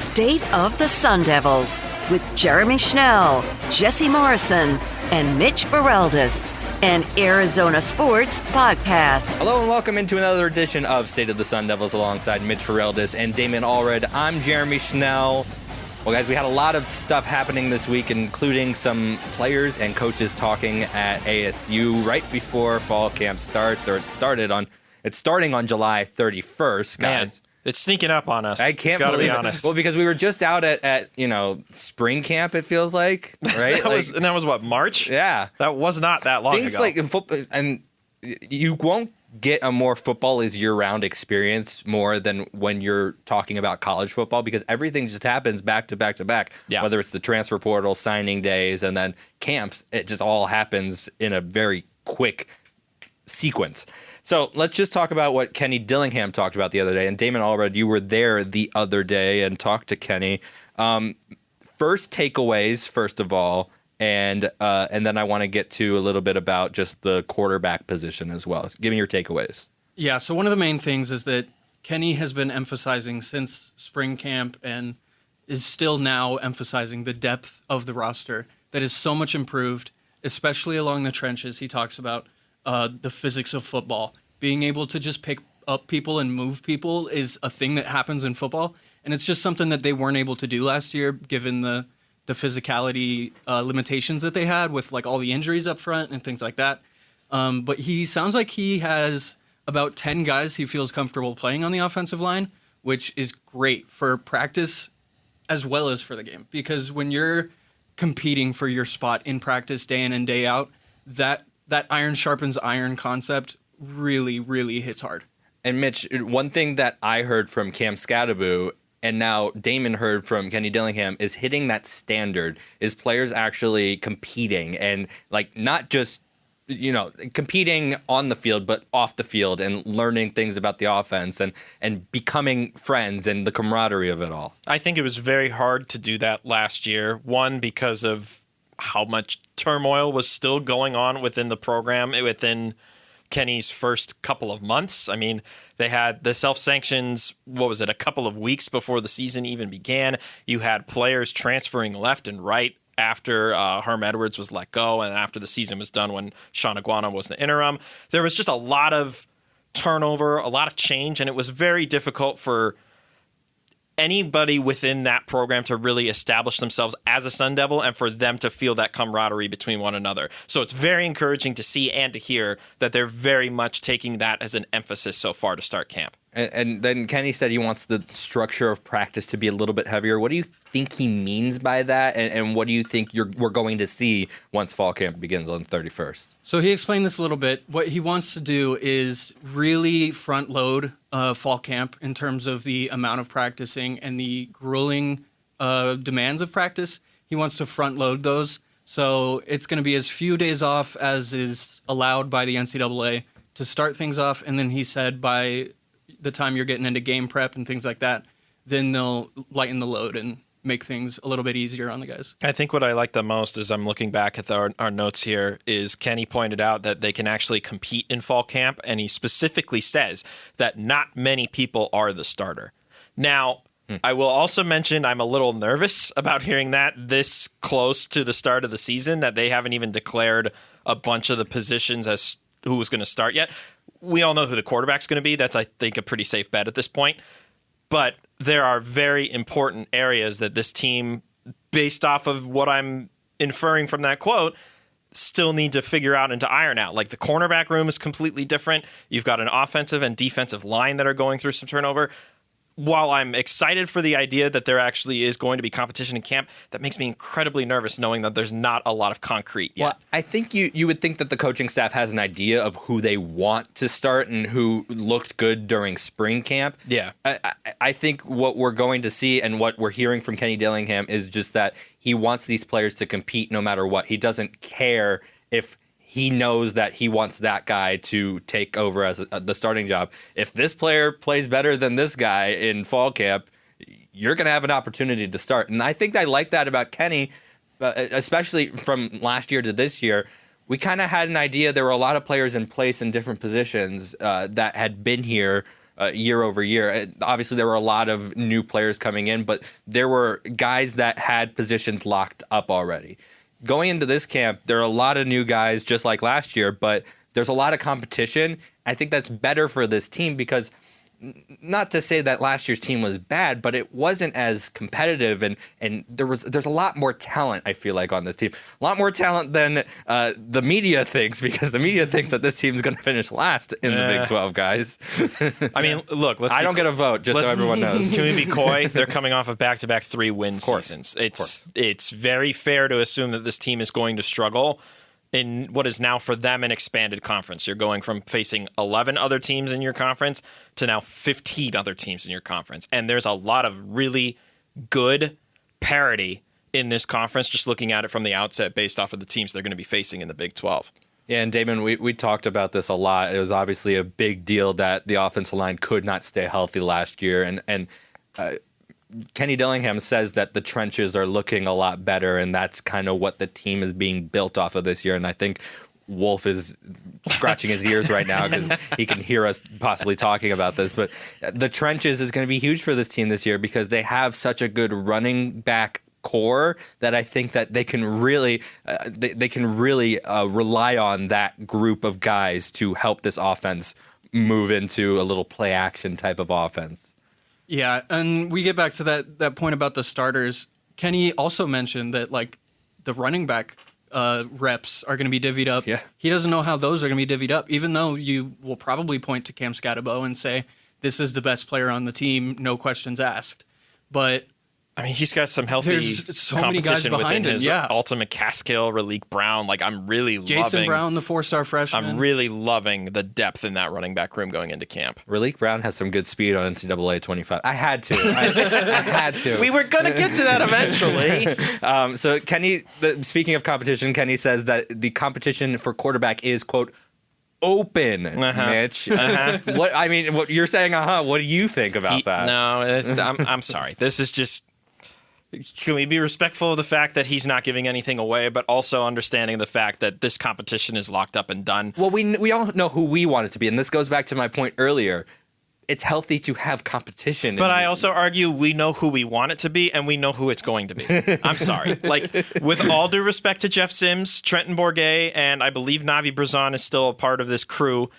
State of the Sun Devils with Jeremy Schnell, Jesse Morrison, and Mitch Baraldis, an Arizona Sports podcast. Hello and welcome into another edition of State of the Sun Devils alongside Mitch Baraldis and Damon Allred. I'm Jeremy Schnell. Well, guys, we had a lot of stuff happening this week, including some players and coaches talking at ASU right before fall camp starts, or it's starting on July 31st, guys. Man, it's sneaking up on us. I can't Gotta believe be it. honest. Well, because we were just out at spring camp, it feels like, right? that was what, March? Yeah. That was not that long Things ago. like in football, and you won't get a more football is year-round experience more than when you're talking about college football, because everything just happens back to back to back. Yeah. Whether it's the transfer portal, signing days, and then camps, it just all happens in a very quick sequence. So let's just talk about what Kenny Dillingham talked about the other day. And Damon Allred, you were there the other day and talked to Kenny. First takeaways, first of all, and then I want to get to a little bit about just the quarterback position as well. Give me your takeaways. Yeah, so one of the main things is that Kenny has been emphasizing since spring camp and is still now emphasizing the depth of the roster that is so much improved, especially along the trenches. He talks about the physics of football. Being able to just pick up people and move people is a thing that happens in football, and it's just something that they weren't able to do last year given the physicality limitations that they had with like all the injuries up front and things like that. But he sounds like he has about 10 guys he feels comfortable playing on the offensive line, which is great for practice as well as for the game. Because when you're competing for your spot in practice day in and day out, that iron sharpens iron concept really, really hits hard. And Mitch, one thing that I heard from Cam Scadaboo and now Damon heard from Kenny Dillingham is hitting that standard, is players actually competing and like not just, competing on the field, but off the field and learning things about the offense and becoming friends and the camaraderie of it all. I think it was very hard to do that last year. One, because of how much turmoil was still going on within the program, within Kenny's first couple of months. I mean, they had the self-sanctions, a couple of weeks before the season even began. You had players transferring left and right after Herm Edwards was let go and after the season was done when Sean Iguana was the interim. There was just a lot of turnover, a lot of change, and it was very difficult for anybody within that program to really establish themselves as a Sun Devil and for them to feel that camaraderie between one another. So it's very encouraging to see and to hear that they're very much taking that as an emphasis so far to start camp. And then Kenny said he wants the structure of practice to be a little bit heavier. What do you think he means by that? And what do you think we're going to see once fall camp begins on the 31st? So he explained this a little bit. What he wants to do is really front load fall camp in terms of the amount of practicing and the grueling demands of practice. He wants to front load those. So it's going to be as few days off as is allowed by the NCAA to start things off. And then he said by the time you're getting into game prep and things like that, then they'll lighten the load and make things a little bit easier on the guys. I think what I like the most as I'm looking back at our notes here is Kenny pointed out that they can actually compete in fall camp, and he specifically says that not many people are the starter. Now, I will also mention I'm a little nervous about hearing that this close to the start of the season, that they haven't even declared a bunch of the positions as who was going to start yet. We all know who the quarterback's going to be. That's, I think, a pretty safe bet at this point. But there are very important areas that this team, based off of what I'm inferring from that quote, still need to figure out and to iron out. Like the cornerback room is completely different. You've got an offensive and defensive line that are going through some turnover. While I'm excited for the idea that there actually is going to be competition in camp, that makes me incredibly nervous knowing that there's not a lot of concrete yet. Well, I think you would think that the coaching staff has an idea of who they want to start and who looked good during spring camp. Yeah. I think what we're going to see and what we're hearing from Kenny Dillingham is just that he wants these players to compete no matter what. He doesn't care if he knows that he wants that guy to take over as the starting job. If this player plays better than this guy in fall camp, you're going to have an opportunity to start. And I think I like that about Kenny, especially from last year to this year. We kind of had an idea there were a lot of players in place in different positions that had been here year over year. Obviously, there were a lot of new players coming in, but there were guys that had positions locked up already. Going into this camp, there are a lot of new guys, just like last year, but there's a lot of competition. I think that's better for this team because, not to say that last year's team was bad, but it wasn't as competitive, and there's a lot more talent, I feel like, on this team. A lot more talent than the media thinks, because the media thinks that this team's going to finish last in the Big 12, guys. I mean, look, I don't get a vote, just so everyone knows. Can we be coy? They're coming off of back-to-back 3-win seasons. It's very fair to assume that this team is going to struggle in what is now for them an expanded conference. You're going from facing 11 other teams in your conference to now 15 other teams in your conference. And there's a lot of really good parity in this conference, just looking at it from the outset based off of the teams they're going to be facing in the Big 12. Yeah, and Damon, we talked about this a lot. It was obviously a big deal that the offensive line could not stay healthy last year. And Kenny Dillingham says that the trenches are looking a lot better, and that's kind of what the team is being built off of this year. And I think Wolf is scratching his ears right now because he can hear us possibly talking about this. But the trenches is going to be huge for this team this year because they have such a good running back core that I think that they can really rely on that group of guys to help this offense move into a little play action type of offense. Yeah, and we get back to that point about the starters. Kenny also mentioned that like the running back reps are going to be divvied up. Yeah. He doesn't know how those are going to be divvied up, even though you will probably point to Cam Scatabo and say, this is the best player on the team, no questions asked. But I mean, he's got some healthy there's so many guys competition within behind him. his Yeah. Ultimate Caskill, Raleek Brown. Like, I'm really Jason loving Brown, the 4-star freshman. I'm really loving the depth in that running back room going into camp. Raleek Brown has some good speed on NCAA 25. I had to. I had to. We were going to get to that eventually. So Kenny, speaking of competition, Kenny says that the competition for quarterback is, quote, open, Mitch. What you're saying, what do you think about that? No, I'm sorry. This is just... Can we be respectful of the fact that he's not giving anything away, but also understanding the fact that this competition is locked up and done? Well, we all know who we want it to be, and this goes back to my point earlier. It's healthy to have competition. But I also argue we know who we want it to be, and we know who it's going to be. I'm sorry. Like, with all due respect to Jeff Sims, Trenton Bourguet, and I believe Navi Brazan is still a part of this crew,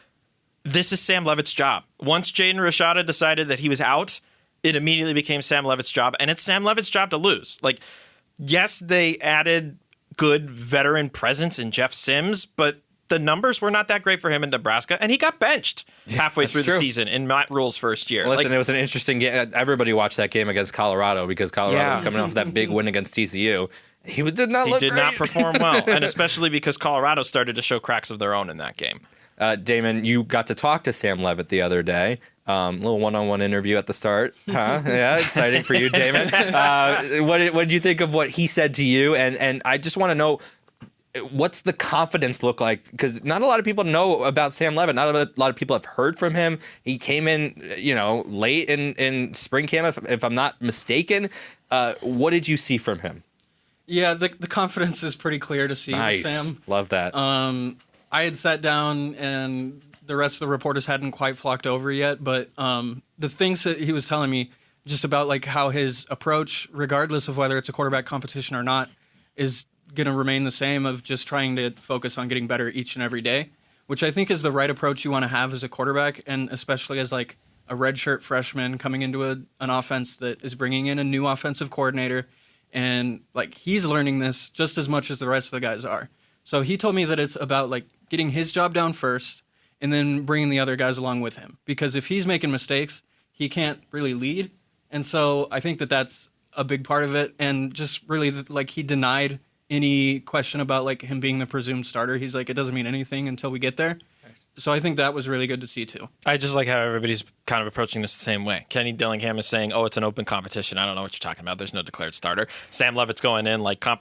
this is Sam Levitt's job. Once Jaden Rashada decided that he was out, it immediately became Sam Levitt's job, and it's Sam Levitt's job to lose. Like, yes, they added good veteran presence in Jeff Sims, but the numbers were not that great for him in Nebraska, and he got benched halfway through the season in Matt Rule's first year. Listen, it was an interesting game. Everybody watched that game against Colorado because Colorado was coming off that big win against TCU. He did not perform well, and especially because Colorado started to show cracks of their own in that game. Damon, you got to talk to Sam Levitt the other day. Little one-on-one interview at the start. Yeah, exciting for you, Damon. What did you think of what he said to you? And I just want to know, what's the confidence look like? Because not a lot of people know about Sam Levitt. Not a lot of people have heard from him. He came in, late in spring camp, if I'm not mistaken. What did you see from him? Yeah, the confidence is pretty clear to see. Nice. Sam. Love that. I had sat down and the rest of the reporters hadn't quite flocked over yet, but the things that he was telling me just about like how his approach, regardless of whether it's a quarterback competition or not, is going to remain the same, of just trying to focus on getting better each and every day, which I think is the right approach you want to have as a quarterback, and especially as like a redshirt freshman coming into an offense that is bringing in a new offensive coordinator, and like he's learning this just as much as the rest of the guys are. So he told me that it's about like getting his job down first and then bringing the other guys along with him. Because if he's making mistakes, he can't really lead. And so I think that that's a big part of it. And just really, like, he denied any question about, like, him being the presumed starter. He's like, it doesn't mean anything until we get there. So I think that was really good to see, too. I just like how everybody's kind of approaching this the same way. Kenny Dillingham is saying, it's an open competition. I don't know what you're talking about. There's no declared starter. Sam Levitt's going in like, I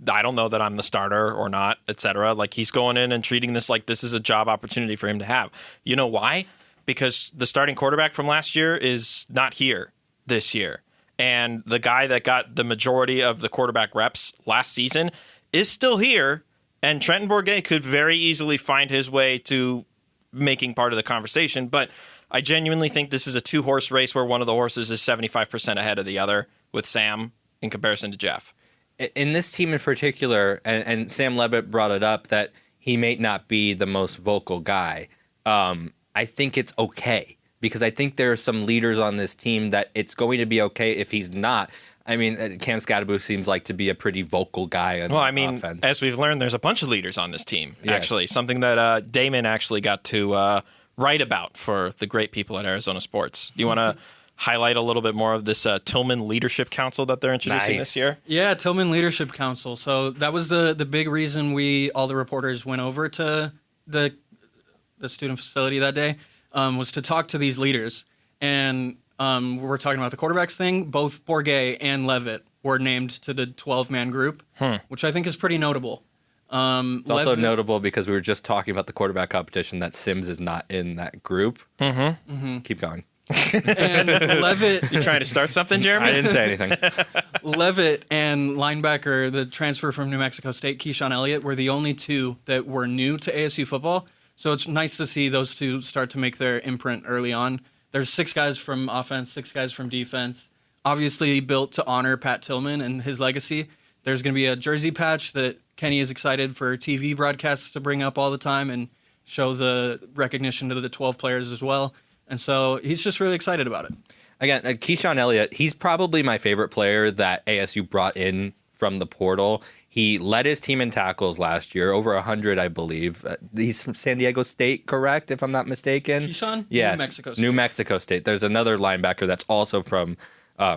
don't know that I'm the starter or not, etc. Like, he's going in and treating this like this is a job opportunity for him to have. You know why? Because the starting quarterback from last year is not here this year. And the guy that got the majority of the quarterback reps last season is still here. And Trenton Bourguet could very easily find his way to making part of the conversation. But I genuinely think this is a 2-horse race where one of the horses is 75% ahead of the other with Sam in comparison to Jeff. In this team in particular, and Sam Levitt brought it up, that he may not be the most vocal guy. I think it's okay, because I think there are some leaders on this team that it's going to be okay if he's not. I mean, Cam Scadaboo seems like to be a pretty vocal guy on offense. As we've learned, there's a bunch of leaders on this team, actually. Something that Damon actually got to write about for the great people at Arizona Sports. Do you want to highlight a little bit more of this Tillman Leadership Council that they're introducing this year? Yeah, Tillman Leadership Council. So that was the big reason all the reporters went over to the student facility that day, was to talk to these leaders. And we're talking about the quarterbacks thing. Both Bourget and Levitt were named to the 12-man group, which I think is pretty notable. It's also notable because we were just talking about the quarterback competition that Sims is not in that group. Keep going. And Levitt... You trying to start something, Jeremy? I didn't say anything. Levitt and linebacker, the transfer from New Mexico State, Keyshawn Elliott, were the only two that were new to ASU football. So it's nice to see those two start to make their imprint early on. There's 6 guys from offense, 6 guys from defense. Obviously built to honor Pat Tillman and his legacy. There's going to be a jersey patch that Kenny is excited for TV broadcasts to bring up all the time and show the recognition to the 12 players as well. And so he's just really excited about it. Again, Keyshawn Elliott, he's probably my favorite player that ASU brought in from the portal. He led his team in tackles last year, over 100, I believe. He's from San Diego State, correct, if I'm not mistaken? Keyshawn? Yes. New Mexico State. New Mexico State. There's another linebacker that's also from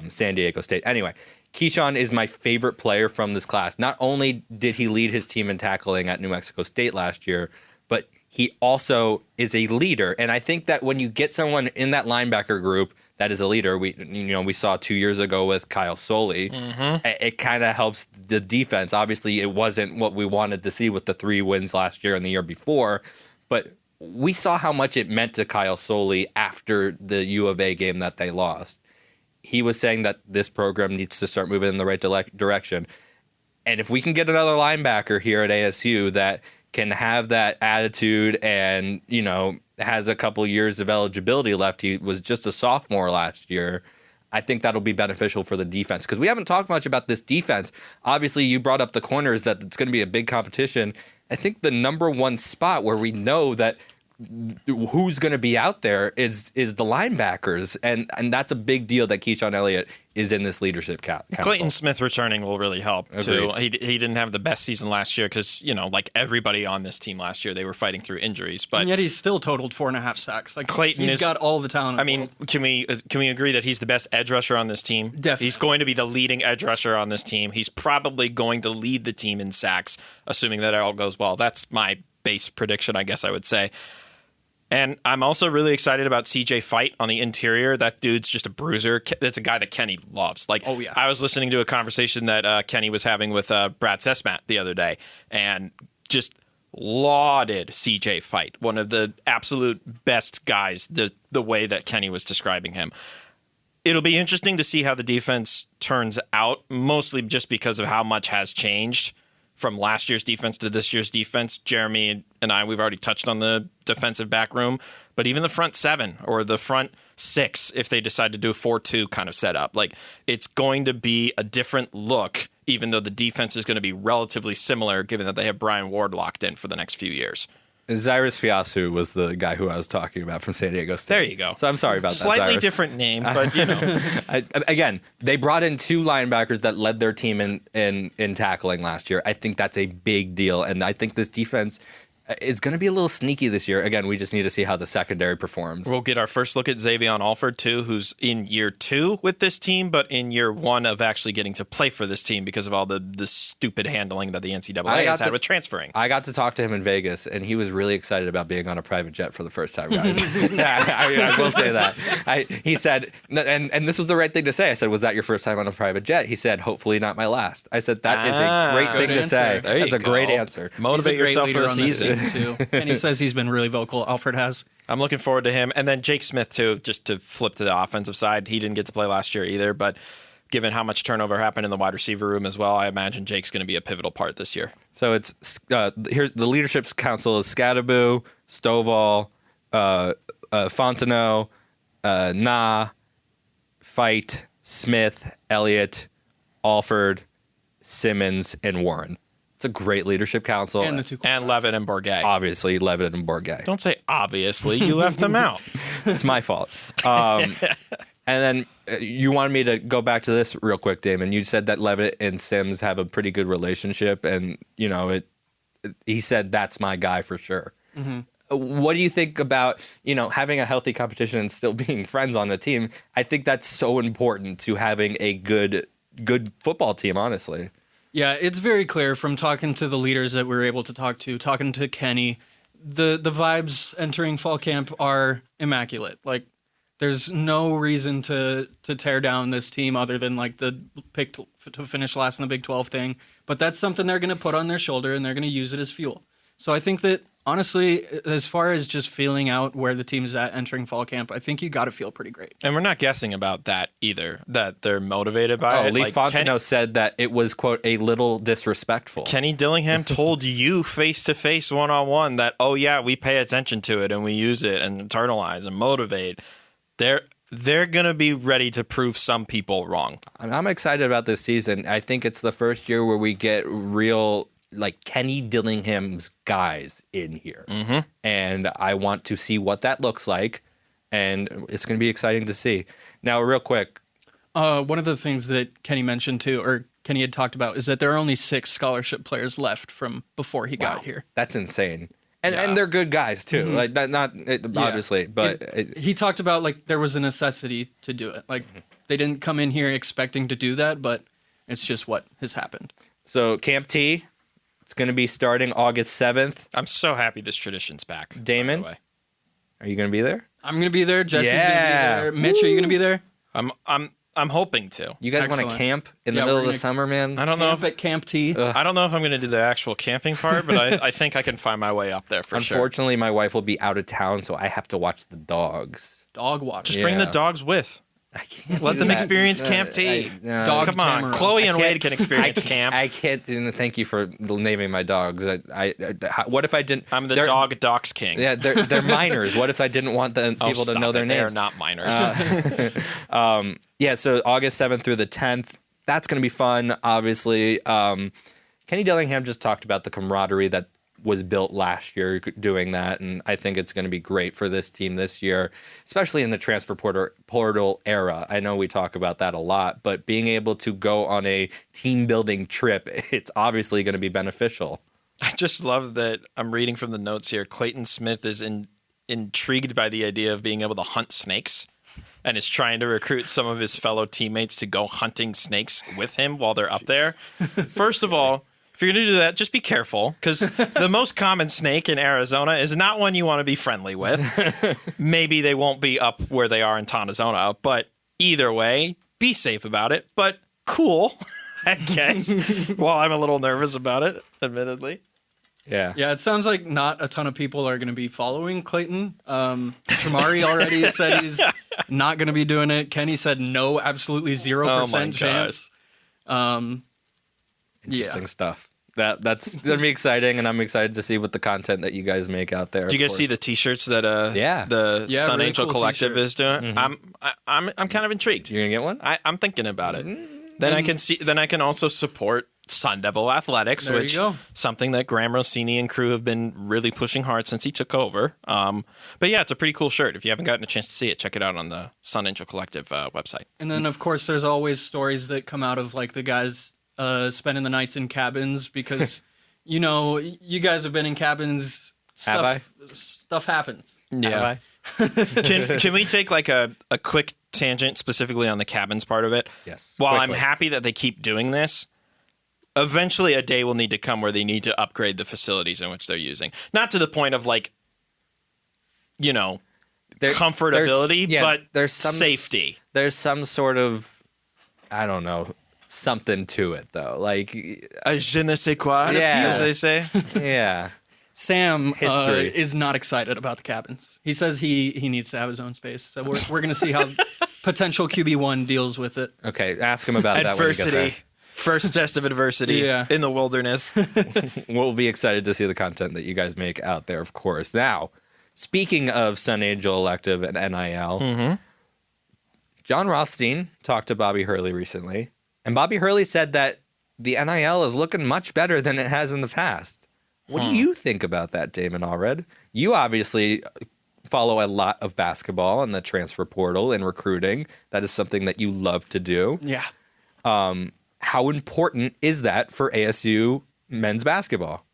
San Diego State. Anyway, Keyshawn is my favorite player from this class. Not only did he lead his team in tackling at New Mexico State last year, but he also is a leader. And I think that when you get someone in that linebacker group that is a leader, we saw 2 years ago with Kyle Soley, it kind of helps the defense. Obviously, it wasn't what we wanted to see with the 3 wins last year and the year before, but we saw how much it meant to Kyle Soley after the U of A game that they lost. He was saying that this program needs to start moving in the right direction. And if we can get another linebacker here at ASU that can have that attitude and, has a couple years of eligibility left. He was just a sophomore last year. I think that'll be beneficial for the defense because we haven't talked much about this defense. Obviously, you brought up the corners, that it's going to be a big competition. I think the number one spot where we know that who's going to be out there is the linebackers, and that's a big deal that Keyshawn Elliott is in this leadership council. Clayton Smith returning will really help too. He didn't have the best season last year because like everybody on this team last year, they were fighting through injuries. But and yet he's still totaled 4.5 sacks. Like Clayton he's got all the talent. I mean, can we agree that he's the best edge rusher on this team? Definitely, he's going to be the leading edge rusher on this team. He's probably going to lead the team in sacks, assuming that it all goes well. That's my base prediction, I guess I would say. And I'm also really excited about CJ Fight on the interior. That dude's just a bruiser. That's a guy that Kenny loves. Oh, yeah. I was listening to a conversation that Kenny was having with Brad Sesmat the other day and just lauded CJ Fight, one of the absolute best guys, the way that Kenny was describing him. It'll be interesting to see how the defense turns out, mostly just because of how much has changed from last year's defense to this year's defense. Jeremy and I, we've already touched on the defensive back room, but even the front 7 or the front 6, if they decide to do a 4-2 kind of setup, it's going to be a different look, even though the defense is going to be relatively similar, given that they have Brian Ward locked in for the next few years. Cyrus Fiasu was the guy who I was talking about from San Diego State. There you go. So I'm sorry about that, Slightly Cyrus. different name, but Again, they brought in 2 linebackers that led their team in tackling last year. I think that's a big deal, and I think this defense is going to be a little sneaky this year. Again, we just need to see how the secondary performs. We'll get our first look at Xavion Alford, too, who's in year 2 with this team, but in year 1 of actually getting to play for this team because of all the stupid handling that the NCAA has had with transferring. I got to talk to him in Vegas, and he was really excited about being on a private jet for the first time, guys. I will say that. He said, and this was the right thing to say. I said, was that your first time on a private jet? He said, hopefully not my last. I said, that is a great thing to say. That's a great answer. Motivate yourself for the season. Too. And he says he's been really vocal. Alfred has. I'm looking forward to him. And then Jake Smith, too, just to flip to the offensive side. He didn't get to play last year either, but given how much turnover happened in the wide receiver room as well, I imagine Jake's going to be a pivotal part this year. So it's here's the leadership council is Scadaboo, Stovall, Fontenot, Fight, Smith, Elliott, Alford, Simmons, and Warren. It's a great leadership council. And the two And Levitt and Bourget. Obviously, Levitt and Bourget. Don't say obviously. You left them out. It's my fault. And then you wanted me to go back to this real quick, Damon. You said that Levitt and Sims have a pretty good relationship, and he said that's my guy for sure. Mm-hmm. What do you think about having a healthy competition and still being friends on the team? I think that's so important to having a good football team, honestly. Yeah, it's very clear from talking to the leaders that we were able to talking to Kenny, the vibes entering fall camp are immaculate. Like, there's no reason to tear down this team other than like the pick to finish last in the Big 12 thing. But that's something they're going to put on their shoulder and they're going to use it as fuel. So I think that, honestly, as far as just feeling out where the team is at entering fall camp, I think you got to feel pretty great. And we're not guessing about that either, that they're motivated by it. Lee Fontenot said that it was, quote, a little disrespectful. Kenny Dillingham told you face-to-face, one-on-one that, oh, yeah, we pay attention to it and we use it and internalize and motivate. They're going to be ready to prove some people wrong. I'm excited about this season. I think it's the first year where we get real, like, Kenny Dillingham's guys in here. Mm-hmm. And I want to see what that looks like. And it's going to be exciting to see. Now, real quick. One of the things that Kenny mentioned, too, or Kenny had talked about, is that there are only 6 scholarship players left from before he got here. That's insane. And they're good guys, too. Mm-hmm. Like, obviously, but... he talked about, like, there was a necessity to do it. Like, they didn't come in here expecting to do that, but it's just what has happened. So, Camp T, it's going to be starting August 7th. I'm so happy this tradition's back. Damon, are you going to be there? I'm going to be there. Jesse's going to be there. Mitch, are you going to be there? I'm hoping to. You guys want to camp in the middle of the summer, man? I don't know if at Camp T. I don't know if I'm going to do the actual camping part, but I think I can find my way up there for sure. Unfortunately, my wife will be out of town, so I have to watch the dogs. Dog watch. Just bring the dogs with. I can't let them experience Camp T. Dog Come on, Tamara. Chloe and Wade can experience camp. I can't. Thank you for naming my dogs. What if I didn't? I'm the docs king. Yeah, they're minors. What if I didn't want people to know their names? They're not minors. Yeah, so August 7th through the 10th. That's going to be fun, obviously. Kenny Dillingham just talked about the camaraderie that was built last year doing that, and I think it's going to be great for this team this year, especially in the transfer portal era. I know we talk about that a lot, but being able to go on a team-building trip, it's obviously going to be beneficial. I just love that I'm reading from the notes here. Clayton Smith is intrigued by the idea of being able to hunt snakes and is trying to recruit some of his fellow teammates to go hunting snakes with him while they're up there. First of all, if you're going to do that, just be careful, because the most common snake in Arizona is not one you want to be friendly with. Maybe they won't be up where they are in Tonazona, but either way, be safe about it. But cool, I guess, while I'm a little nervous about it, admittedly. Yeah. Yeah, it sounds like not a ton of people are going to be following Clayton. Shamari already said he's not going to be doing it. Kenny said no, absolutely 0% chance. Interesting stuff. That's gonna be exciting, and I'm excited to see what the content that you guys make out there. Do you guys see the T-shirts that the Sun really Angel cool Collective t-shirt. is doing? I'm kind of intrigued. You're gonna get one? I'm thinking about it. Then I can see. Then I can also support Sun Devil Athletics, There you which go. something that Graham Rossini and crew have been really pushing hard since he took over. But yeah, it's a pretty cool shirt. If you haven't gotten a chance to see it, check it out on the Sun Angel Collective website. And then, of course, there's always stories that come out of like the guys spending the nights in cabins because, you guys have been in cabins. Stuff happens. Yeah. Can we take like a quick tangent specifically on the cabins part of it? Yes. While quickly. I'm happy that they keep doing this, eventually a day will need to come where they need to upgrade the facilities in which they're using. Not to the point of like, comfortability, but there's some safety. There's some sort of, I don't know, something to it though. Like A je ne sais quoi, as they say. Yeah. Sam History. is not excited about the cabins. He says he needs to have his own space. So we're going to see how potential QB1 deals with it. Okay, ask him about that when you get there. Adversity. First test of adversity in the wilderness. We'll be excited to see the content that you guys make out there, of course. Now, Speaking of Sun Angel Elective and NIL, John Rothstein talked to Bobby Hurley recently, and Bobby Hurley said that the NIL is looking much better than it has in the past. What do you think about that, Damon Allred? You obviously follow a lot of basketball and the transfer portal and recruiting. That is something that you love to do. Yeah. How important is that for ASU men's basketball?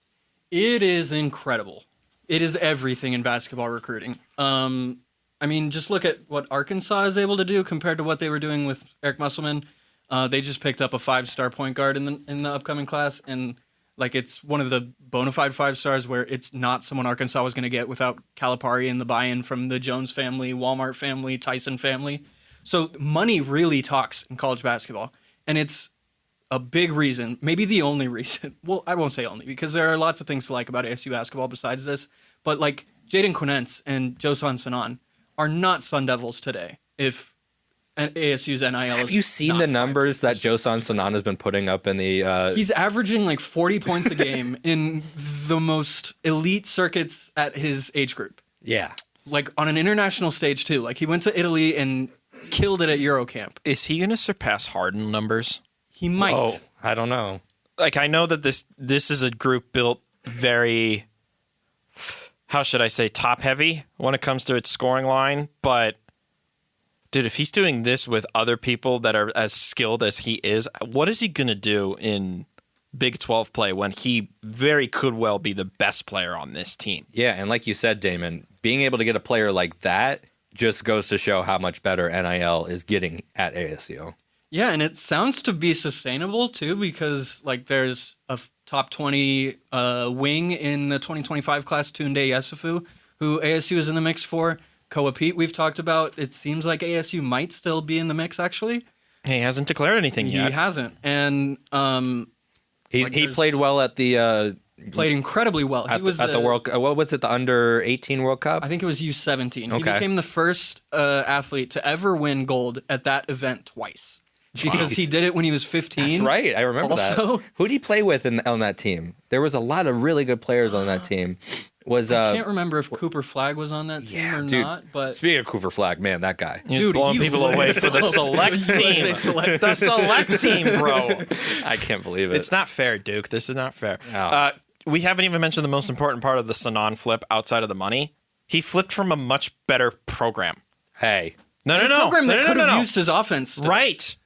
It is incredible. It is everything in basketball recruiting. I mean, just look at what Arkansas is able to do compared to what they were doing with Eric Musselman. They just picked up a 5-star point guard in the upcoming class, and like it's one of the bona fide 5-stars where it's not someone Arkansas was going to get without Calipari and the buy-in from the Jones family, Walmart family, Tyson family. So money really talks in college basketball, and it's a big reason, maybe the only reason. Well, I won't say only, because there are lots of things to like about ASU basketball besides this. But like Jaden Quinence and Josan Sanan are not Sun Devils today if ASU's NIL is. Have you seen the numbers that Josan Sanan has been putting up in the... He's averaging like 40 points a game in the most elite circuits at his age group. Yeah. Like on an international stage too. Like he went to Italy and killed it at Eurocamp. Is he going to surpass Harden numbers? He might. Oh, I don't know. Like, I know that this is a group built very, how should I say, top heavy when it comes to its scoring line. But, dude, if he's doing this with other people that are as skilled as he is, what is he going to do in Big 12 play when he very could well be the best player on this team? Yeah, and like you said, Damon, being able to get a player like that just goes to show how much better NIL is getting at ASU. Yeah, and it sounds to be sustainable too, because like there's a top 20 wing in the 2025 class, Tunde Yesufu, who ASU is in the mix for. Koa Pete, we've talked about. It seems like ASU might still be in the mix, actually. He hasn't declared anything yet. He hasn't, and he played well at the played incredibly well. At the World. What was it? The Under 18 World Cup. I think it was U17. Okay. He became the first athlete to ever win gold at that event twice. Because he did it when he was 15. That's right. I remember that. Who did he play with on that team? There was a lot of really good players on that team. I can't remember if Cooper Flagg was on that team or not. But speaking of Cooper Flagg, man, that guy. He's blowing people away for the select team. The select team, bro. I can't believe it. It's not fair, Duke. This is not fair. Oh. We haven't even mentioned the most important part of the Sanan flip outside of the money. He flipped from a much better program. Hey. No. program that could have used his offense. Still.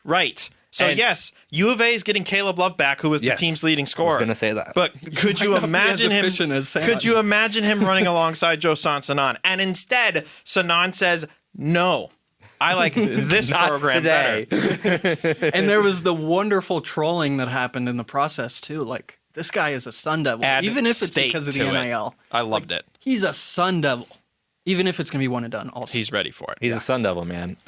Right. So, yes, U of A is getting Caleb Love back, who was the team's leading scorer. I was going to say that. But could you imagine him? Could you imagine him running alongside Josan Sanan? And instead, Sanan says, "No, I like this program today." better. And there was the wonderful trolling that happened in the process too. Like, this guy is a Sun Devil, even if it's because of the NIL. I loved it. He's a Sun Devil, even if it's going to be one and done. Also, he's ready for it. He's a Sun Devil, man.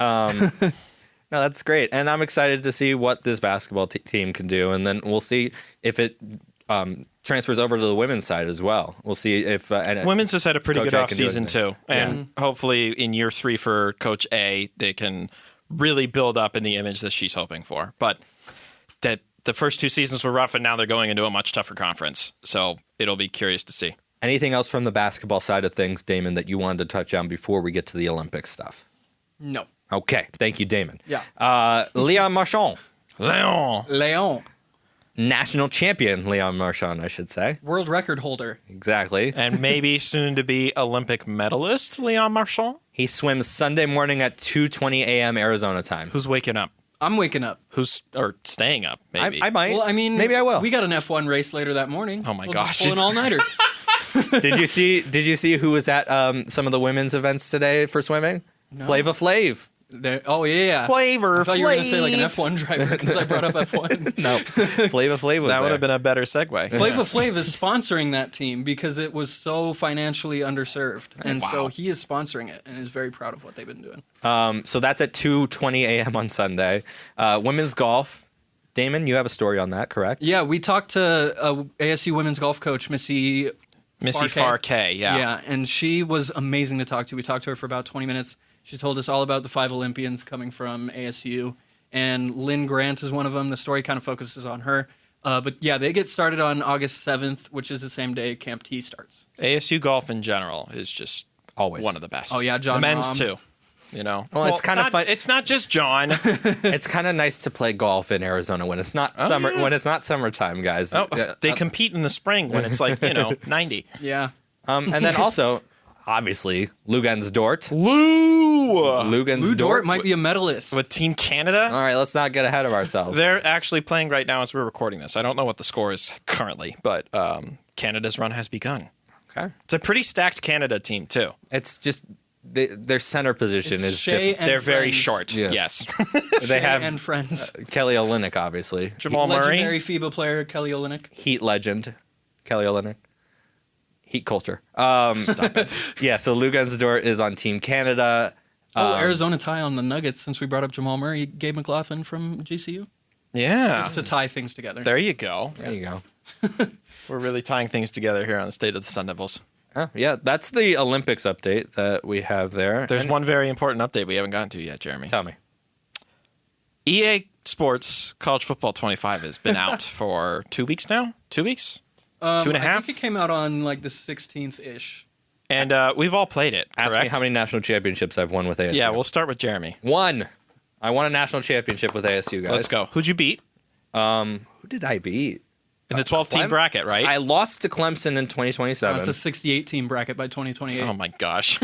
No, that's great, and I'm excited to see what this basketball team can do, and then we'll see if it transfers over to the women's side as well. We'll see if women's has had a pretty Coach good A can do offseason too, and hopefully in year 3 for Coach A, they can really build up in the image that she's hoping for. But that the first 2 seasons were rough, and now they're going into a much tougher conference, so it'll be curious to see. Anything else from the basketball side of things, Damon, that you wanted to touch on before we get to the Olympic stuff? No. Okay. Thank you, Damon. Yeah. Leon Marchand. Leon. National champion Leon Marchand, I should say. World record holder. Exactly. And maybe soon to be Olympic medalist, Leon Marchand. He swims Sunday morning at 2:20 a.m. Arizona time. Who's waking up? I'm waking up. Or staying up, maybe. I might. Well, I mean, maybe I will. We got an F1 race later that morning. Oh my we'll gosh. Just pull an all-nighter. Did you see who was at some of the women's events today for swimming? No. Flava Flav. Oh, yeah. Flavor I thought you were going to say like an F1 driver because I brought up F1. No, Flava Flav was That would there. have been a better segue. Flava Flav is sponsoring that team because it was so financially underserved. And so he is sponsoring it and is very proud of what they've been doing. So that's at 2:20 a.m. on Sunday. Women's golf. Damon, you have a story on that, correct? Yeah, we talked to ASU women's golf coach, Missy Farkay, yeah. Yeah, and she was amazing to talk to. We talked to her for about 20 minutes. She told us all about the 5 Olympians coming from ASU, and Lynn Grant is one of them. The story kind of focuses on her. But yeah, they get started on August 7th, which is the same day Camp T starts. ASU golf in general is just Always. one of the best. Oh, yeah, John The men's Rahm. too. You know, Well, it's kind of fun. It's not just John. It's kind of nice to play golf in Arizona when it's not summer. yeah. When it's not summertime, guys. Oh, they compete in the spring when it's like 90. Yeah. And then also, obviously, Lugansdort. Lou Lou Dort might be a medalist. with Team Canada. All right, let's not get ahead of ourselves. They're actually playing right now as we're recording this. I don't know what the score is currently, but Canada's run has begun. Okay. It's a pretty stacked Canada team too. It's just their center position is Shea different. and They're very friends. short. Yes. Yes. They have and friends. Kelly Olynyk, obviously. Jamal Murray. Legendary FIBA player Kelly Olynyk. Heat legend, Kelly Olynyk. Heat culture. Stop it. Yeah, so Lugansdort is on Team Canada. Arizona tie on the Nuggets since we brought up Jamal Murray. Gabe McLaughlin from GCU. Yeah. Just to tie things together. There you go. There you go. We're really tying things together here on the State of the Sun Devils. Oh, yeah, that's the Olympics update that we have there. There's And- one very important update we haven't gotten to yet, Jeremy. Tell me. EA Sports College Football 25 has been out for 2 weeks now. 2 weeks? 2.5? I think it came out on like the 16th-ish. And we've all played it, Ask correct? me how many national championships I've won with ASU. Yeah, we'll start with Jeremy. One. I won a national championship with ASU, guys. Let's go. Who'd you beat? Who did I beat? In the 12-team bracket, right? I lost to Clemson in 2027. It's a 68-team bracket by 2028. Oh, my gosh.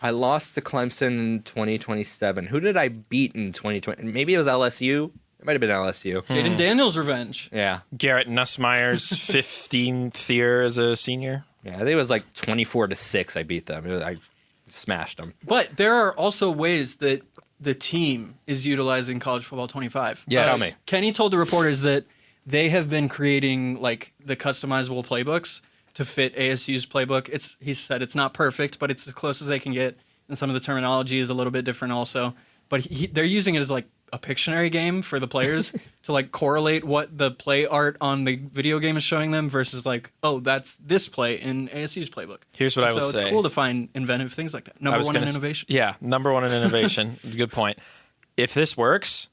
I lost to Clemson in 2027. Who did I beat in 2020? Maybe it was LSU. It might have been LSU. Jaden Daniels' revenge. Yeah. Garrett Nussmeier's 15th year as a senior. Yeah, I think it was like 24-6 I beat them. I smashed them. But there are also ways that the team is utilizing College Football 25. Yes. Tell me. Kenny told the reporters that they have been creating like the customizable playbooks to fit ASU's playbook. He said it's not perfect, but it's as close as they can get, and some of the terminology is a little bit different also. But they're using it as like a Pictionary game for the players to like correlate what the play art on the video game is showing them versus like, oh, that's this play in ASU's playbook. Here's what I will So say. it's cool to find inventive things like that. Number one in innovation. Yeah, number one in innovation. Good point. If this works,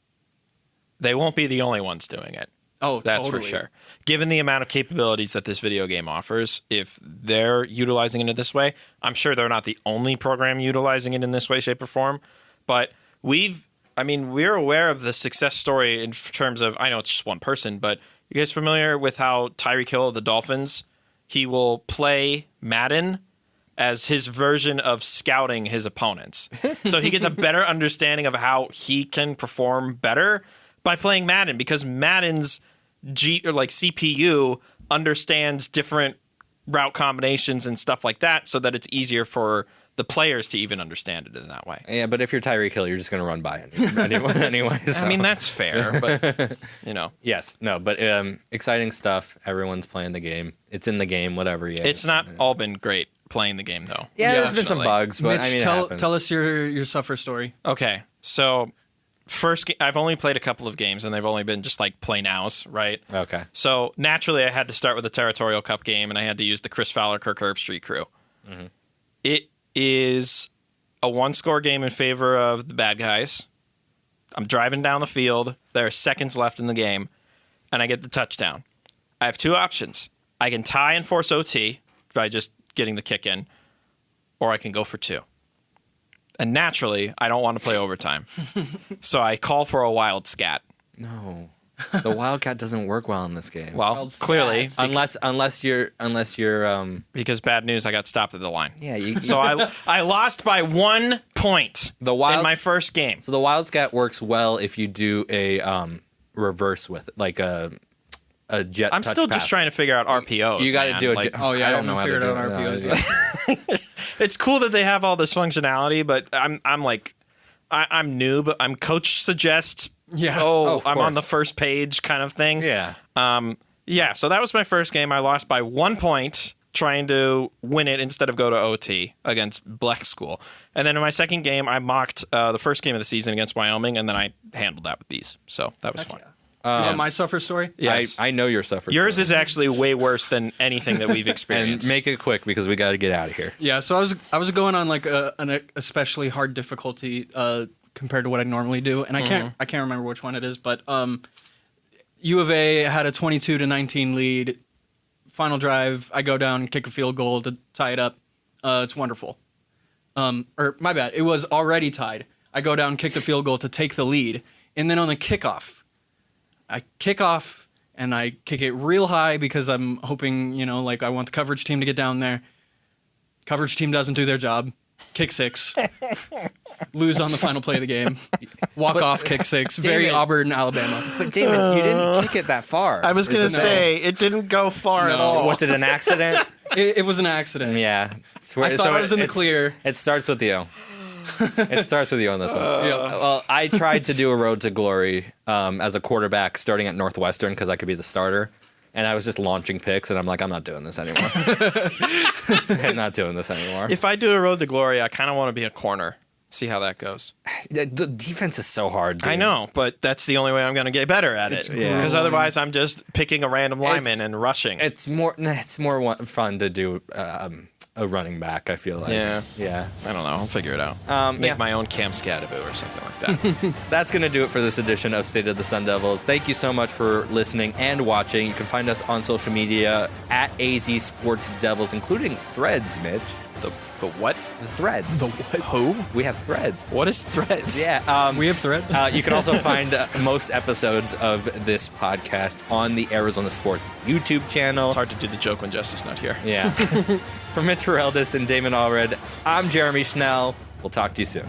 they won't be the only ones doing it. Oh, That's totally. for sure. Given the amount of capabilities that this video game offers, if they're utilizing it in this way, I'm sure they're not the only program utilizing it in this way, shape, or form. But we're aware of the success story in terms of, I know it's just one person, but you guys familiar with how Tyreek Hill of the Dolphins, he will play Madden as his version of scouting his opponents. So he gets a better understanding of how he can perform better by playing Madden, because Madden's CPU understands different route combinations and stuff like that, so that it's easier for the players to even understand it in that way. Yeah, but if you're Tyreek Hill, you're just going to run by it anyway. So. I mean, that's fair, but Yes, no, but exciting stuff. Everyone's playing the game. It's in the game, whatever. Yeah, it's not all been great playing the game though. Yeah, there's been some bugs, but Mitch, I mean, tell us your suffer story. Okay, so I've only played a couple of games, and they've only been just like play nows, right? Okay. So naturally, I had to start with the Territorial Cup game, and I had to use the Chris Fowler, Kirk Herbstreit crew. Mm-hmm. It is a one-score game in favor of the bad guys. I'm driving down the field. There are seconds left in the game, and I get the touchdown. I have two options. I can tie and force OT by just getting the kick in, or I can go for two. And naturally, I don't want to play overtime. So I call for a wild scat. No, the Wildcat doesn't work well in this game. Well, Wild scat. clearly, unless you're because bad news, I got stopped at the line. yeah. You, So I lost by 1 point The in Wilds- my first game. so the Wildcat works well if you do a reverse with it, like a jet. I'm touch still pass. just trying to figure out RPOs. You got to man. do a. Like, Oh, yeah, I don't know how to figured do out it. RPOs No, yet. it's cool that they have all this functionality, but I'm like, I'm noob. I'm coach suggests. Yeah. Oh, of I'm on course. the first page kind of thing. Yeah. Yeah, so that was my first game. I lost by 1 point trying to win it instead of go to OT against Black School. And then in my second game, I mocked the first game of the season against Wyoming, and then I handled that with these. So that was fun. You know my suffer story? Yes. I know your suffer. Yours is actually way worse than anything that we've and experienced. make it quick because we got to get out of here. Yeah, so I was going on like an especially hard difficulty compared to what I normally do, and I can't remember which one it is, but U of A had a 22-19 lead. Final drive, I go down, kick a field goal to tie it up. It's wonderful. or my bad, it was already tied. I go down, kick the field goal to take the lead. And then on the kickoff, I kick off and I kick it real high because I'm hoping, like I want the coverage team to get down there. Coverage team doesn't do their job. Kick six. Lose on the final play of the game. Walk off, kick six. Very David, Auburn, Alabama. But David, you didn't kick it that far. I was going to say, it didn't go far at all. Was it an accident? It was an accident. Yeah. I thought I was in the clear. It starts with you. It starts with you on this one. Yeah. Well, I tried to do a road to glory as a quarterback starting at Northwestern because I could be the starter. And I was just launching picks, and I'm like, I'm not doing this anymore. I'm not doing this anymore. If I do a road to glory, I kind of want to be a corner. See how that goes. The defense is so hard, dude. I know, but that's the only way I'm going to get better at it. Because otherwise, I'm just picking a random lineman and rushing. It's more fun to do a running back, I feel like. Yeah. I don't know. I'll figure it out. Make my own Cam Scadaboo or something like that. That's going to do it for this edition of State of the Sun Devils. Thank you so much for listening and watching. You can find us on social media at AZ Sports Devils, including Threads, Mitch. The what? The Threads. The what? Who? We have Threads. What is Threads? Yeah. We have Threads. You can also find most episodes of this podcast on the Arizona Sports YouTube channel. It's hard to do the joke when Jess is not here. Yeah. For Mitch Ferreldis and Damon Allred, I'm Jeremy Schnell. We'll talk to you soon.